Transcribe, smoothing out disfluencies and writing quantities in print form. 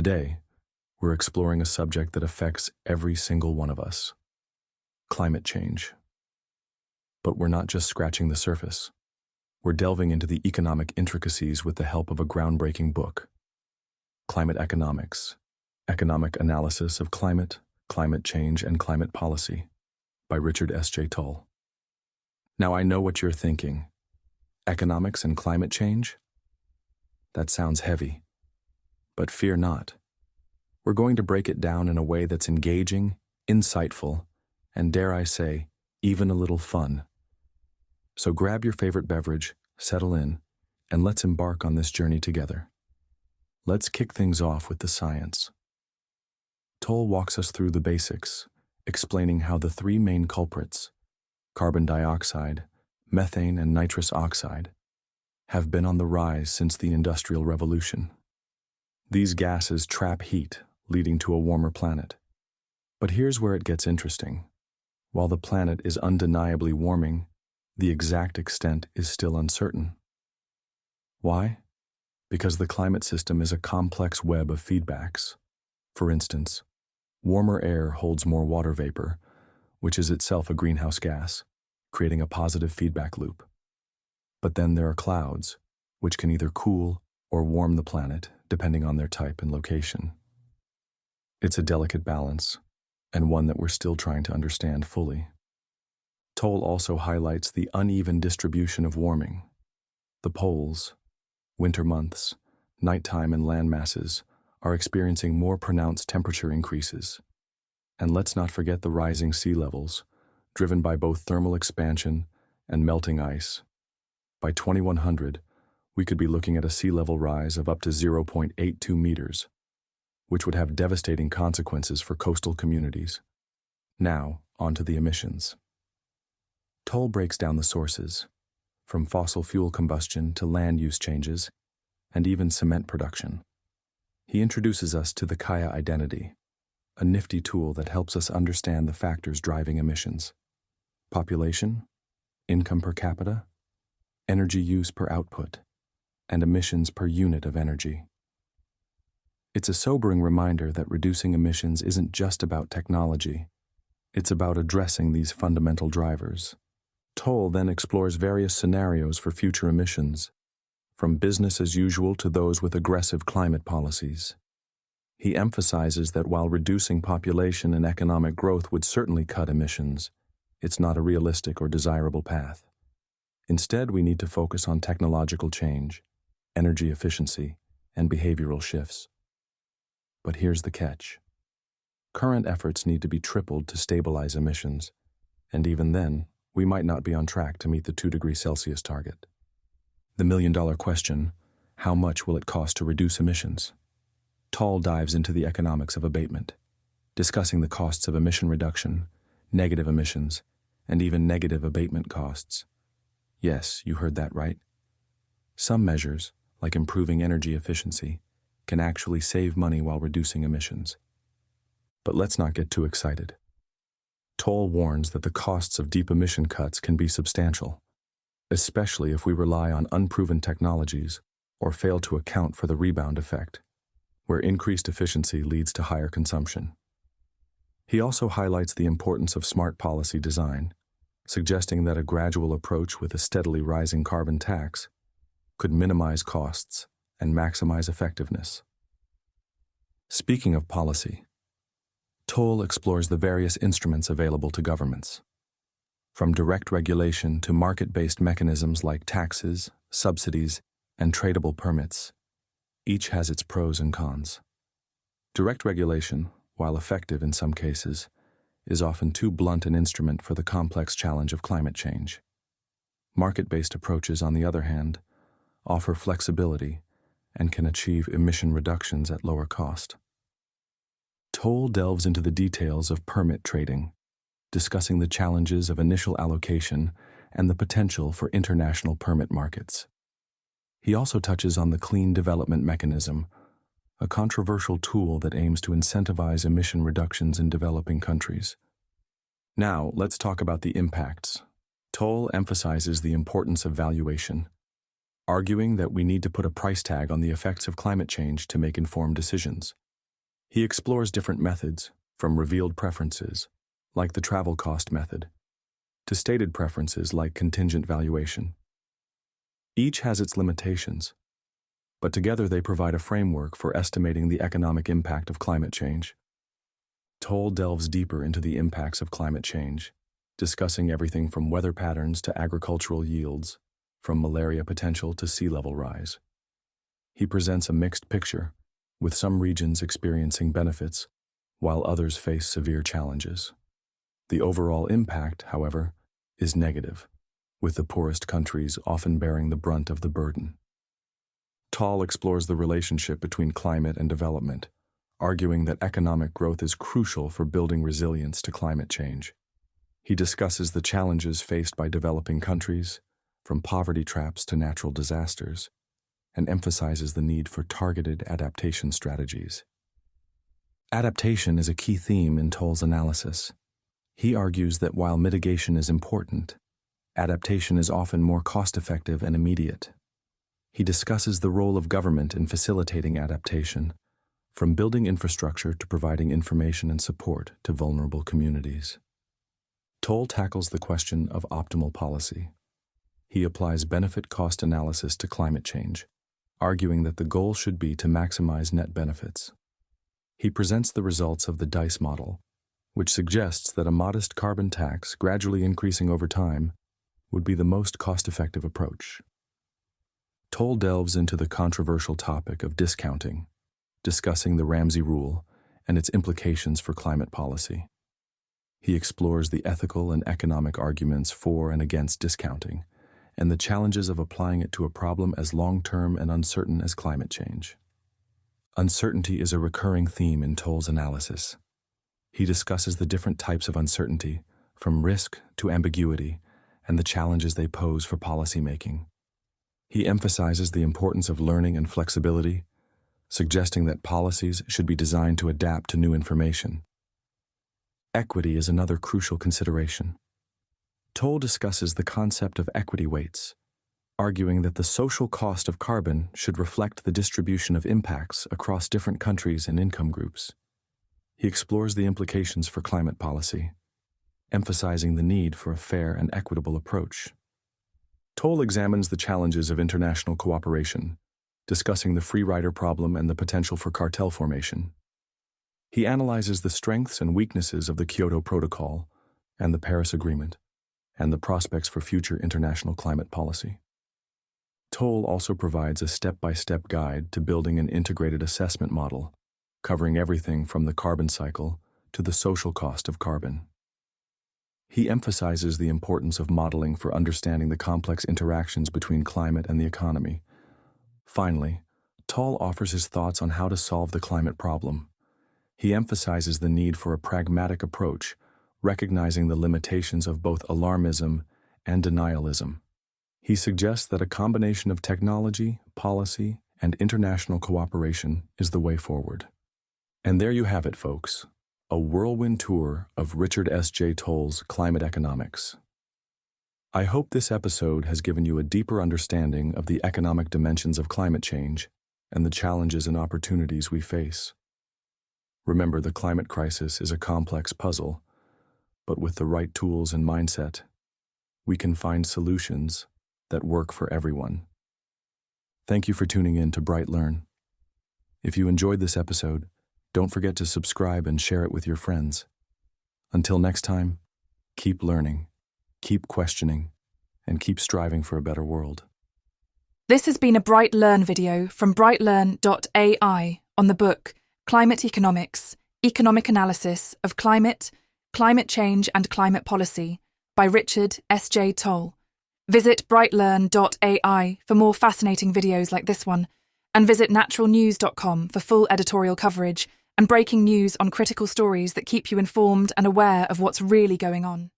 Today, we're exploring a subject that affects every single one of us: climate change. But we're not just scratching the surface. We're delving into the economic intricacies with the help of a groundbreaking book, Climate Economics: Economic Analysis of Climate, Climate Change, and Climate Policy, by Richard S.J. Now, I know what you're thinking. Economics and climate change? That sounds heavy. But fear not. We're going to break it down in a way that's engaging, insightful, and dare I say, even a little fun. So grab your favorite beverage, settle in, and let's embark on this journey together. Let's kick things off with the science. Toll walks us through the basics, explaining how the three main culprits, carbon dioxide, methane, and nitrous oxide, have been on the rise since the Industrial Revolution. These gases trap heat, leading to a warmer planet. But here's where it gets interesting. While the planet is undeniably warming, the exact extent is still uncertain. Why? Because the climate system is a complex web of feedbacks. For instance, warmer air holds more water vapor, which is itself a greenhouse gas, creating a positive feedback loop. But then there are clouds, which can either cool or warm the planet, depending on their type and location. It's a delicate balance, and one that we're still trying to understand fully. Toll also highlights the uneven distribution of warming. The poles, winter months, nighttime, and land masses are experiencing more pronounced temperature increases. And let's not forget the rising sea levels, driven by both thermal expansion and melting ice. By 2100, we could be looking at a sea level rise of up to 0.82 meters, which would have devastating consequences for coastal communities. Now, on to the emissions. Toll breaks down the sources, from fossil fuel combustion to land use changes, and even cement production. He introduces us to the Kaya identity, a nifty tool that helps us understand the factors driving emissions: population, income per capita, energy use per output, and emissions per unit of energy. It's a sobering reminder that reducing emissions isn't just about technology. It's about addressing these fundamental drivers. Toll then explores various scenarios for future emissions, from business as usual to those with aggressive climate policies. He emphasizes that while reducing population and economic growth would certainly cut emissions, it's not a realistic or desirable path. Instead, we need to focus on technological change, energy efficiency, and behavioral shifts. But here's the catch. Current efforts need to be tripled to stabilize emissions, and even then, we might not be on track to meet the 2°C target. The million-dollar question: how much will it cost to reduce emissions? Toll dives into the economics of abatement, discussing the costs of emission reduction, negative emissions, and even negative abatement costs. Yes, you heard that right. Some measures, like improving energy efficiency, can actually save money while reducing emissions. But let's not get too excited. Toll warns that the costs of deep emission cuts can be substantial, especially if we rely on unproven technologies or fail to account for the rebound effect, where increased efficiency leads to higher consumption. He also highlights the importance of smart policy design, suggesting that a gradual approach with a steadily rising carbon tax could minimize costs and maximize effectiveness. Speaking of policy, Toll explores the various instruments available to governments. From direct regulation to market-based mechanisms like taxes, subsidies, and tradable permits, each has its pros and cons. Direct regulation, while effective in some cases, is often too blunt an instrument for the complex challenge of climate change. Market-based approaches, on the other hand, offer flexibility and can achieve emission reductions at lower cost. Toll delves into the details of permit trading, discussing the challenges of initial allocation and the potential for international permit markets. He also touches on the Clean Development Mechanism, a controversial tool that aims to incentivize emission reductions in developing countries. Now, let's talk about the impacts. Toll emphasizes the importance of valuation, arguing that we need to put a price tag on the effects of climate change to make informed decisions. He explores different methods, from revealed preferences, like the travel cost method, to stated preferences like contingent valuation. Each has its limitations, but together they provide a framework for estimating the economic impact of climate change. Toll delves deeper into the impacts of climate change, discussing everything from weather patterns to agricultural yields, from malaria potential to sea level rise. He presents a mixed picture, with some regions experiencing benefits, while others face severe challenges. The overall impact, however, is negative, with the poorest countries often bearing the brunt of the burden. Toll explores the relationship between climate and development, arguing that economic growth is crucial for building resilience to climate change. He discusses the challenges faced by developing countries, from poverty traps to natural disasters, and emphasizes the need for targeted adaptation strategies. Adaptation is a key theme in Toll's analysis. He argues that while mitigation is important, adaptation is often more cost-effective and immediate. He discusses the role of government in facilitating adaptation, from building infrastructure to providing information and support to vulnerable communities. Toll tackles the question of optimal policy. He applies benefit-cost analysis to climate change, arguing that the goal should be to maximize net benefits. He presents the results of the DICE model, which suggests that a modest carbon tax gradually increasing over time would be the most cost-effective approach. Toll delves into the controversial topic of discounting, discussing the Ramsey Rule and its implications for climate policy. He explores the ethical and economic arguments for and against discounting, and the challenges of applying it to a problem as long-term and uncertain as climate change. Uncertainty is a recurring theme in Toll's analysis. He discusses the different types of uncertainty, from risk to ambiguity, and the challenges they pose for policymaking. He emphasizes the importance of learning and flexibility, suggesting that policies should be designed to adapt to new information. Equity is another crucial consideration. Toll discusses the concept of equity weights, arguing that the social cost of carbon should reflect the distribution of impacts across different countries and income groups. He explores the implications for climate policy, emphasizing the need for a fair and equitable approach. Toll examines the challenges of international cooperation, discussing the free rider problem and the potential for cartel formation. He analyzes the strengths and weaknesses of the Kyoto Protocol and the Paris Agreement, and the prospects for future international climate policy. Toll also provides a step-by-step guide to building an integrated assessment model, covering everything from the carbon cycle to the social cost of carbon. He emphasizes the importance of modeling for understanding the complex interactions between climate and the economy. Finally, Toll offers his thoughts on how to solve the climate problem. He emphasizes the need for a pragmatic approach, recognizing the limitations of both alarmism and denialism. He suggests that a combination of technology, policy, and international cooperation is the way forward. And there you have it, folks. A whirlwind tour of Richard S.J. Toll's climate economics. I hope this episode has given you a deeper understanding of the economic dimensions of climate change and the challenges and opportunities we face. Remember, the climate crisis is a complex puzzle, but with the right tools and mindset, we can find solutions that work for everyone. Thank you for tuning in to BrightLearn. If you enjoyed this episode, don't forget to subscribe and share it with your friends. Until next time, keep learning, keep questioning, and keep striving for a better world. This has been a BrightLearn video from brightlearn.ai on the book Climate Economics, Economic Analysis of Climate, Climate Change and Climate Policy by Richard S.J. Toll. Visit brightlearn.ai for more fascinating videos like this one, and visit naturalnews.com for full editorial coverage and breaking news on critical stories that keep you informed and aware of what's really going on.